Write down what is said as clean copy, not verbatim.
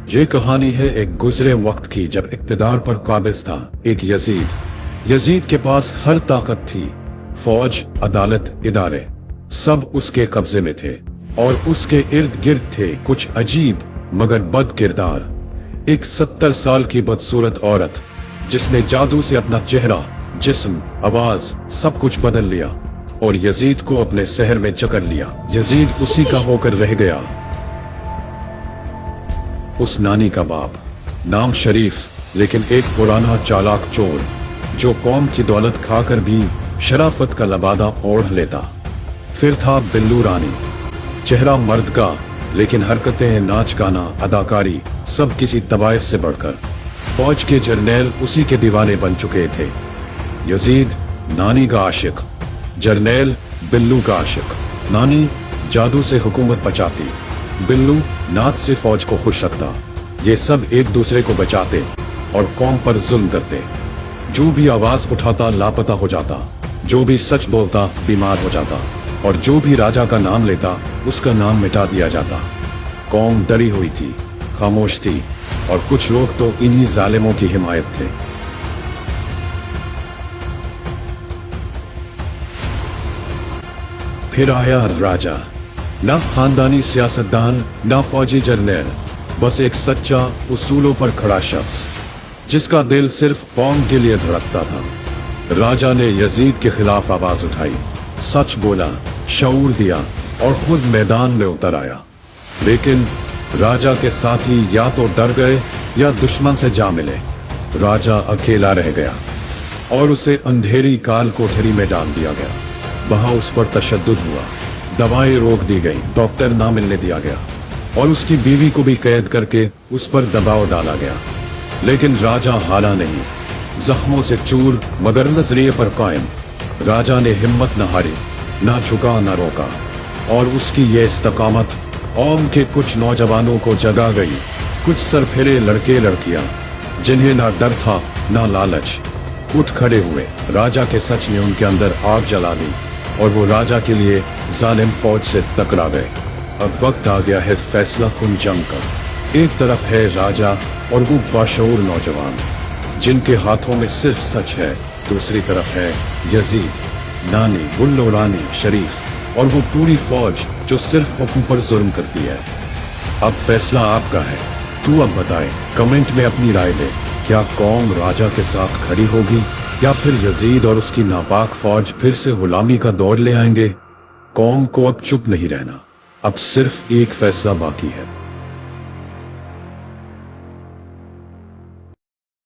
ये कहानी है एक गुजरे वक्त की, जब इक्तदार पर काबिज था एक यजीद के पास हर ताकत थी। फौज, अदालत, इदारे सब उसके कब्जे में थे और उसके इर्द गिर्द थे कुछ अजीब मगर बद किरदार। एक 70 साल की बदसूरत औरत जिसने जादू से अपना चेहरा, जिस्म, आवाज सब कुछ बदल लिया और यजीद को अपने शहर में जकड़ लिया। यजीद उसी का होकर रह गया। उस नानी का बाप, नाम शरीफ, लेकिन एक पुराना चालाक चोर जो कौम की दौलत खाकर भी शराफत का लबादा ओढ़ लेता। फिर था बिल्लू रानी, चेहरा मर्द का लेकिन हरकतें, नाच गाना, अदाकारी सब किसी तवाइफ से बढ़कर। फौज के जर्नैल उसी के दीवाने बन चुके थे। यजीद नानी का आशिक, जर्नैल बिल्लू का आशिक। नानी जादू से हुकूमत बचाती, बिल्लू नाच से फौज को खुश रखता। ये सब एक दूसरे को बचाते और कौम पर जुल्म करते। जो भी आवाज उठाता लापता हो जाता, जो भी सच बोलता बीमार हो जाता और जो भी राजा का नाम लेता उसका नाम मिटा दिया जाता। कौम डरी हुई थी, खामोश थी और कुछ लोग तो इन्हीं जालिमों की हिमायत थे। फिर आया राजा, ना खानदानी सियासतदान, ना फौजी जर्नैल, बस एक सच्चा उसूलों पर खड़ा शख्स जिसका दिल सिर्फ कौम के लिए धड़कता था। राजा ने यजीद के खिलाफ आवाज उठाई, सच बोला, शऊर दिया और खुद मैदान में उतर आया। लेकिन राजा के साथी या तो डर गए या दुश्मन से जा मिले। राजा अकेला रह गया और उसे अंधेरी काल कोठरी में डाल दिया गया। वहां उस पर तशद्दुद हुआ, दवाएं रोक दी गई, डॉक्टर ना मिलने दिया गया और उसकी बीवी को भी कैद करके उस पर दबाव डाला गया। लेकिन राजा हारा नहीं, जख्मों से चूर मगर नजरिए पर कायम। राजा ने हिम्मत न हारी, ना झुका ना रोका और उसकी ये इस्तकामत कौम के कुछ नौजवानों को जगा गई। कुछ सरफिरे लड़के लड़कियां जिन्हें ना डर था ना लालच, उठ खड़े हुए। राजा के सच ने उनके अंदर आग जला दी और वो राजा के लिए जालिम फौज से टकरा गए। अब वक्त आ गया है फैसला कुन जंग का। एक तरफ है राजा और वो बाशऊर नौजवान जिनके हाथों में सिर्फ सच है। दूसरी तरफ है यजीद, नानी, बिल्लू रानी, शरीफ और वो पूरी फौज जो सिर्फ हुक्म पर जुल्म करती है। अब फैसला आपका है। तू अब बताए, कमेंट में अपनी राय दे। क्या कौम राजा के साथ खड़ी होगी या फिर यजीद और उसकी नापाक फौज फिर से गुलामी का दौर ले आएंगे? कौम को अब चुप नहीं रहना, अब सिर्फ एक फैसला बाकी है।